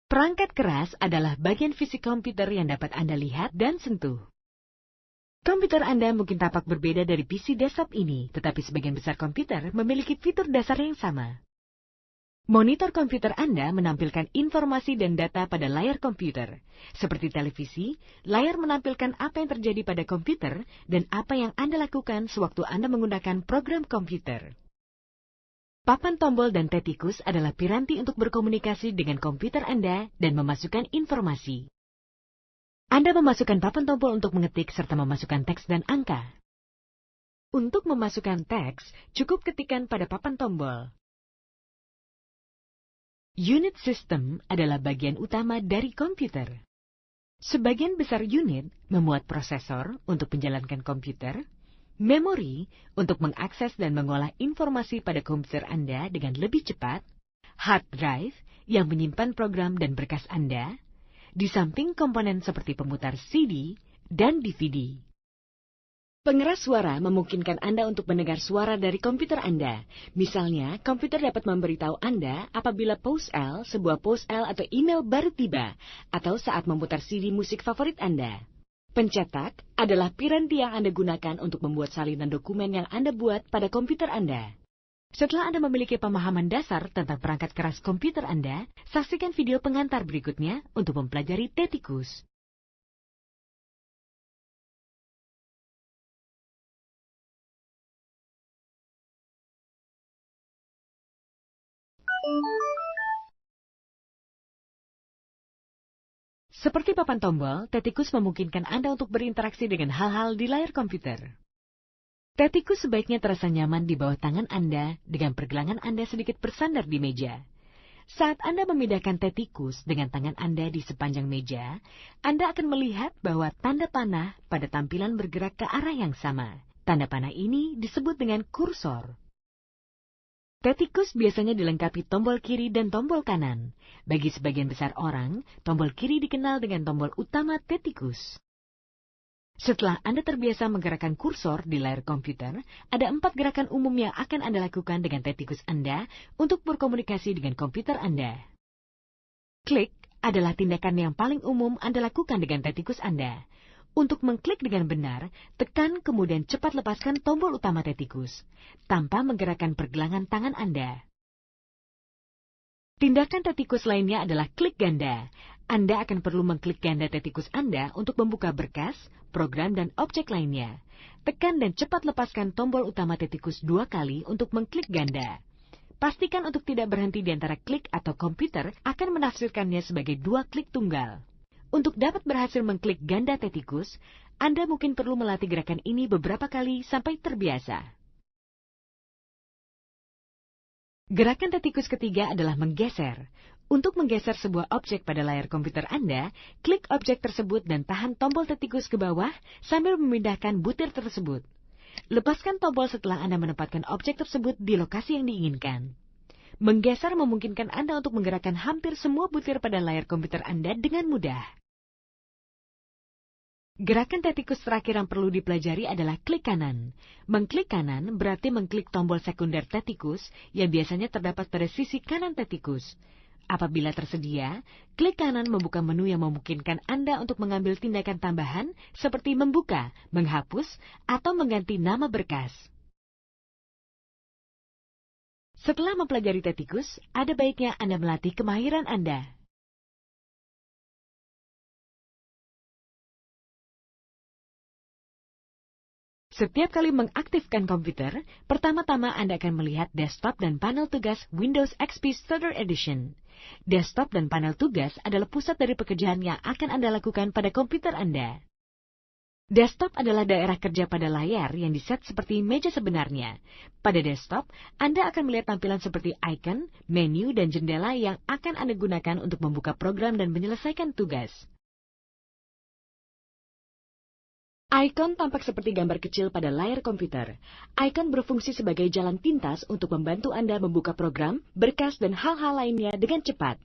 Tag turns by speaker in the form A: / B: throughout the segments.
A: Perangkat keras adalah bagian fisik komputer yang dapat Anda lihat dan sentuh. Komputer Anda mungkin tampak berbeda dari PC desktop ini, tetapi sebagian besar komputer memiliki fitur dasar yang sama. Monitor komputer Anda menampilkan informasi dan data pada layar komputer. Seperti televisi, layar menampilkan apa yang terjadi pada komputer dan apa yang Anda lakukan sewaktu Anda menggunakan program komputer. Papan tombol dan tetikus adalah piranti untuk berkomunikasi dengan komputer Anda dan memasukkan informasi. Anda memasukkan papan tombol untuk mengetik serta memasukkan teks dan angka. Untuk memasukkan teks, cukup ketikkan pada papan tombol. Unit system adalah bagian utama dari komputer. Sebagian besar unit memuat prosesor untuk menjalankan komputer, memori untuk mengakses dan mengolah informasi pada komputer Anda dengan lebih cepat, hard drive yang menyimpan program dan berkas Anda, di samping komponen seperti pemutar CD dan DVD. Pengeras suara memungkinkan Anda untuk mendengar suara dari komputer Anda. Misalnya, komputer dapat memberitahu Anda apabila sebuah post L atau email baru tiba, atau saat memutar CD musik favorit Anda. Pencetak adalah piranti yang Anda gunakan untuk membuat salinan dokumen yang Anda buat pada komputer Anda. Setelah Anda memiliki pemahaman dasar tentang perangkat keras komputer Anda, saksikan video pengantar berikutnya untuk mempelajari tetikus. Seperti papan tombol, tetikus memungkinkan Anda untuk berinteraksi dengan hal-hal di layar komputer. Tetikus sebaiknya terasa nyaman di bawah tangan Anda dengan pergelangan Anda sedikit bersandar di meja. Saat Anda memindahkan tetikus dengan tangan Anda di sepanjang meja, Anda akan melihat bahwa tanda panah pada tampilan bergerak ke arah yang sama. Tanda panah ini disebut dengan kursor. Tetikus biasanya dilengkapi tombol kiri dan tombol kanan. Bagi sebagian besar orang, tombol kiri dikenal dengan tombol utama tetikus. Setelah Anda terbiasa menggerakkan kursor di layar komputer, ada 4 gerakan umum yang akan Anda lakukan dengan tetikus Anda untuk berkomunikasi dengan komputer Anda. Klik adalah tindakan yang paling umum Anda lakukan dengan tetikus Anda. Untuk mengklik dengan benar, tekan kemudian cepat lepaskan tombol utama tetikus, tanpa menggerakkan pergelangan tangan Anda. Tindakan tetikus lainnya adalah klik ganda. Anda akan perlu mengklik ganda tetikus Anda untuk membuka berkas, program, dan objek lainnya. Tekan dan cepat lepaskan tombol utama tetikus 2 kali untuk mengklik ganda. Pastikan untuk tidak berhenti di antara klik atau komputer akan menafsirkannya sebagai 2 klik tunggal. Untuk dapat berhasil mengklik ganda tetikus, Anda mungkin perlu melatih gerakan ini beberapa kali sampai terbiasa. Gerakan tetikus ketiga adalah menggeser. Untuk menggeser sebuah objek pada layar komputer Anda, klik objek tersebut dan tahan tombol tetikus ke bawah sambil memindahkan butir tersebut. Lepaskan tombol setelah Anda menempatkan objek tersebut di lokasi yang diinginkan. Menggeser memungkinkan Anda untuk menggerakkan hampir semua butir pada layar komputer Anda dengan mudah. Gerakan tetikus terakhir yang perlu dipelajari adalah klik kanan. Mengklik kanan berarti mengklik tombol sekunder tetikus yang biasanya terdapat pada sisi kanan tetikus. Apabila tersedia, klik kanan membuka menu yang memungkinkan Anda untuk mengambil tindakan tambahan seperti membuka, menghapus, atau mengganti nama berkas. Setelah mempelajari tetikus, ada baiknya Anda melatih kemahiran Anda. Setiap kali mengaktifkan komputer, pertama-tama Anda akan melihat desktop dan panel tugas Windows XP Starter Edition. Desktop dan panel tugas adalah pusat dari pekerjaan yang akan Anda lakukan pada komputer Anda. Desktop adalah daerah kerja pada layar yang diset seperti meja sebenarnya. Pada desktop, Anda akan melihat tampilan seperti icon, menu, dan jendela yang akan Anda gunakan untuk membuka program dan menyelesaikan tugas. Icon tampak seperti gambar kecil pada layar komputer. Icon berfungsi sebagai jalan pintas untuk membantu Anda membuka program, berkas, dan hal-hal lainnya dengan cepat.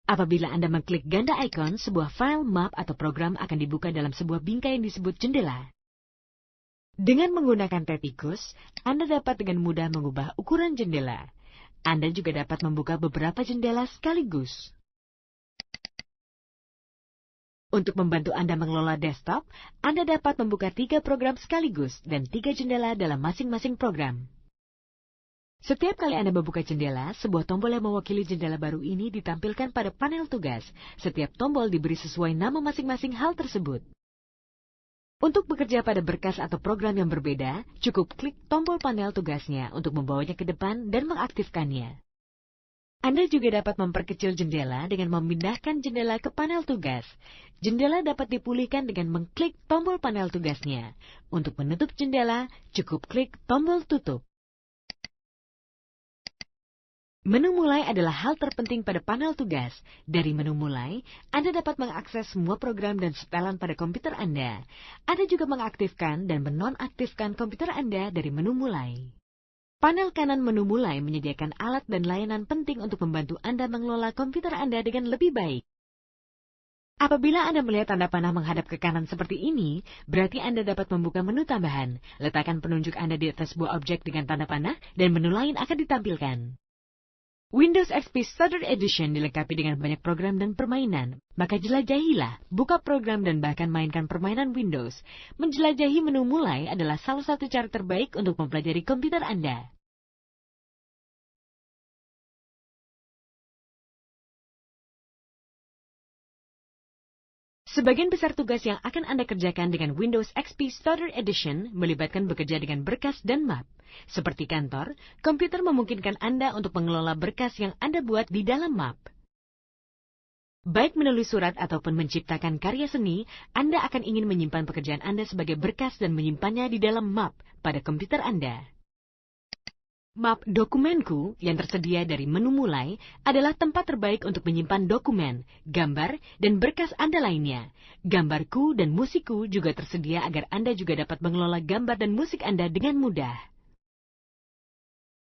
A: Apabila Anda mengklik ganda icon, sebuah file, map, atau program akan dibuka dalam sebuah bingkai yang disebut jendela. Dengan menggunakan Tetikus, Anda dapat dengan mudah mengubah ukuran jendela. Anda juga dapat membuka beberapa jendela sekaligus. Untuk membantu Anda mengelola desktop, Anda dapat membuka 3 program sekaligus dan 3 jendela dalam masing-masing program. Setiap kali Anda membuka jendela, sebuah tombol yang mewakili jendela baru ini ditampilkan pada panel tugas. Setiap tombol diberi sesuai nama masing-masing hal tersebut. Untuk bekerja pada berkas atau program yang berbeda, cukup klik tombol panel tugasnya untuk membawanya ke depan dan mengaktifkannya. Anda juga dapat memperkecil jendela dengan memindahkan jendela ke panel tugas. Jendela dapat dipulihkan dengan mengklik tombol panel tugasnya. Untuk menutup jendela, cukup klik tombol tutup. Menu mulai adalah hal terpenting pada panel tugas. Dari menu mulai, Anda dapat mengakses semua program dan setelan pada komputer Anda. Anda juga mengaktifkan dan menonaktifkan komputer Anda dari menu mulai. Panel kanan menu mulai menyediakan alat dan layanan penting untuk membantu Anda mengelola komputer Anda dengan lebih baik. Apabila Anda melihat tanda panah menghadap ke kanan seperti ini, berarti Anda dapat membuka menu tambahan. Letakkan penunjuk Anda di atas sebuah objek dengan tanda panah, dan menu lain akan ditampilkan. Windows XP Starter Edition dilengkapi dengan banyak program dan permainan, maka jelajahilah, buka program dan bahkan mainkan permainan Windows. Menjelajahi menu mulai adalah salah satu cara terbaik untuk mempelajari komputer Anda. Sebagian besar tugas yang akan Anda kerjakan dengan Windows XP Starter Edition melibatkan bekerja dengan berkas dan map. Seperti kantor, komputer memungkinkan Anda untuk mengelola berkas yang Anda buat di dalam map. Baik menulis surat ataupun menciptakan karya seni, Anda akan ingin menyimpan pekerjaan Anda sebagai berkas dan menyimpannya di dalam map pada komputer Anda. Map dokumenku yang tersedia dari menu mulai adalah tempat terbaik untuk menyimpan dokumen, gambar, dan berkas Anda lainnya. Gambarku dan musikku juga tersedia agar Anda juga dapat mengelola gambar dan musik Anda dengan mudah.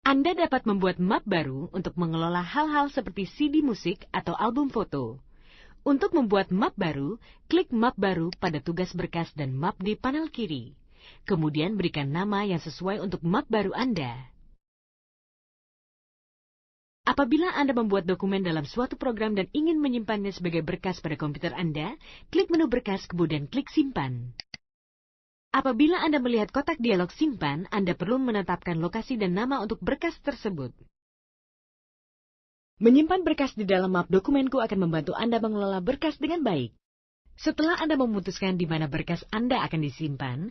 A: Anda dapat membuat map baru untuk mengelola hal-hal seperti CD musik atau album foto. Untuk membuat map baru, klik map baru pada tugas berkas dan map di panel kiri. Kemudian berikan nama yang sesuai untuk map baru Anda. Apabila Anda membuat dokumen dalam suatu program dan ingin menyimpannya sebagai berkas pada komputer Anda, klik menu berkas kemudian klik simpan. Apabila Anda melihat kotak dialog simpan, Anda perlu menetapkan lokasi dan nama untuk berkas tersebut. Menyimpan berkas di dalam map dokumenku akan membantu Anda mengelola berkas dengan baik. Setelah Anda memutuskan di mana berkas Anda akan disimpan,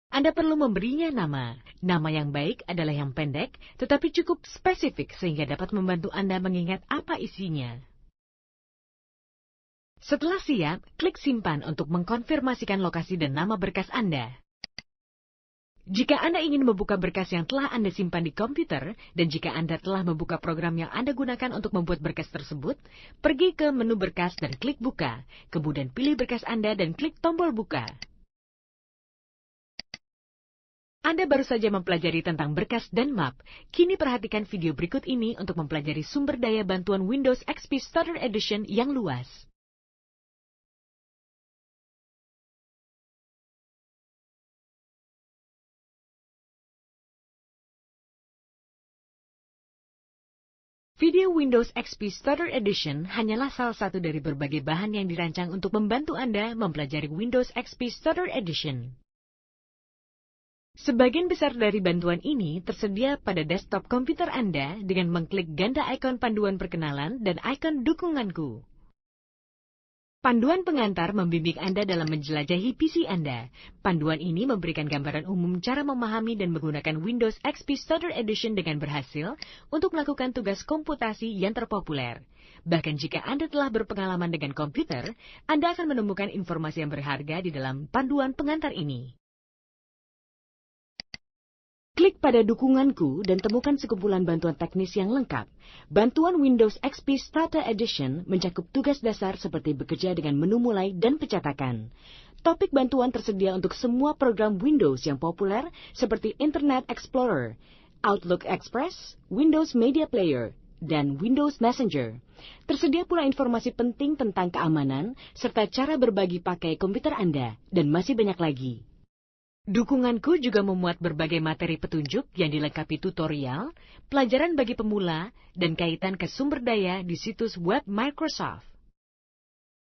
A: Anda perlu memberinya nama. Nama yang baik adalah yang pendek, tetapi cukup spesifik sehingga dapat membantu Anda mengingat apa isinya. Setelah siap, klik simpan untuk mengkonfirmasikan lokasi dan nama berkas Anda. Jika Anda ingin membuka berkas yang telah Anda simpan di komputer, dan jika Anda telah membuka program yang Anda gunakan untuk membuat berkas tersebut, pergi ke menu berkas dan klik buka, kemudian pilih berkas Anda dan klik tombol buka. Anda baru saja mempelajari tentang berkas dan map. Kini perhatikan video berikut ini untuk mempelajari sumber daya bantuan Windows XP Starter Edition yang luas. Video Windows XP Starter Edition hanyalah salah satu dari berbagai bahan yang dirancang untuk membantu Anda mempelajari Windows XP Starter Edition. Sebagian besar dari bantuan ini tersedia pada desktop komputer Anda dengan mengklik ganda ikon panduan perkenalan dan ikon dukunganku. Panduan pengantar membimbing Anda dalam menjelajahi PC Anda. Panduan ini memberikan gambaran umum cara memahami dan menggunakan Windows XP Starter Edition dengan berhasil untuk melakukan tugas komputasi yang terpopuler. Bahkan jika Anda telah berpengalaman dengan komputer, Anda akan menemukan informasi yang berharga di dalam panduan pengantar ini. Klik pada dukunganku dan temukan sekumpulan bantuan teknis yang lengkap. Bantuan Windows XP Starter Edition mencakup tugas dasar seperti bekerja dengan menu mulai dan pencetakan. Topik bantuan tersedia untuk semua program Windows yang populer seperti Internet Explorer, Outlook Express, Windows Media Player, dan Windows Messenger. Tersedia pula informasi penting tentang keamanan serta cara berbagi pakai komputer Anda, dan masih banyak lagi. Dukunganku juga memuat berbagai materi petunjuk yang dilengkapi tutorial, pelajaran bagi pemula, dan kaitan ke sumber daya di situs web Microsoft.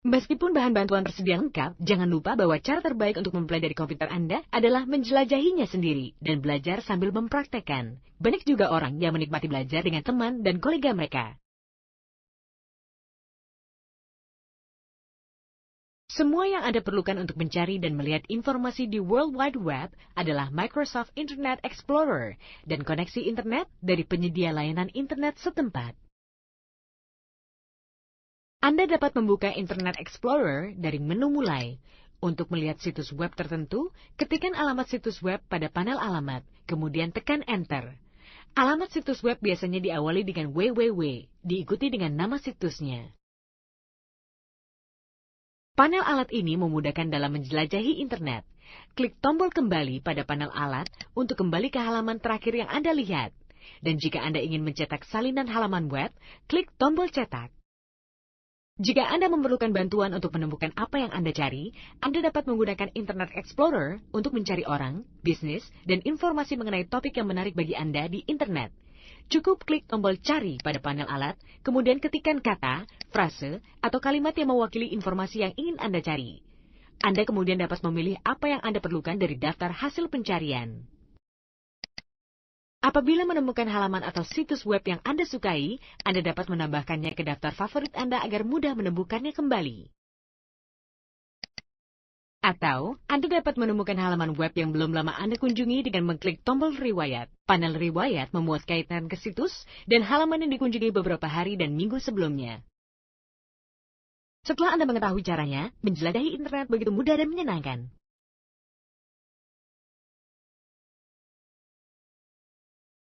A: Meskipun bahan bantuan tersedia lengkap, jangan lupa bahwa cara terbaik untuk mempelajari komputer Anda adalah menjelajahinya sendiri dan belajar sambil mempraktekkan. Banyak juga orang yang menikmati belajar dengan teman dan kolega mereka. Semua yang Anda perlukan untuk mencari dan melihat informasi di World Wide Web adalah Microsoft Internet Explorer dan koneksi internet dari penyedia layanan internet setempat. Anda dapat membuka Internet Explorer dari menu mulai. Untuk melihat situs web tertentu, ketikkan alamat situs web pada panel alamat, kemudian tekan Enter. Alamat situs web biasanya diawali dengan www, diikuti dengan nama situsnya. Panel alat ini memudahkan dalam menjelajahi internet. Klik tombol kembali pada panel alat untuk kembali ke halaman terakhir yang Anda lihat. Dan jika Anda ingin mencetak salinan halaman web, klik tombol cetak. Jika Anda memerlukan bantuan untuk menemukan apa yang Anda cari, Anda dapat menggunakan Internet Explorer untuk mencari orang, bisnis, dan informasi mengenai topik yang menarik bagi Anda di internet. Cukup klik tombol cari pada panel alat, kemudian ketikkan kata, frase, atau kalimat yang mewakili informasi yang ingin Anda cari. Anda kemudian dapat memilih apa yang Anda perlukan dari daftar hasil pencarian. Apabila menemukan halaman atau situs web yang Anda sukai, Anda dapat menambahkannya ke daftar favorit Anda agar mudah menemukannya kembali. Atau, Anda dapat menemukan halaman web yang belum lama Anda kunjungi dengan mengklik tombol riwayat. Panel riwayat memuat kaitan ke situs dan halaman yang dikunjungi beberapa hari dan minggu sebelumnya. Setelah Anda mengetahui caranya, menjelajahi internet begitu mudah dan menyenangkan.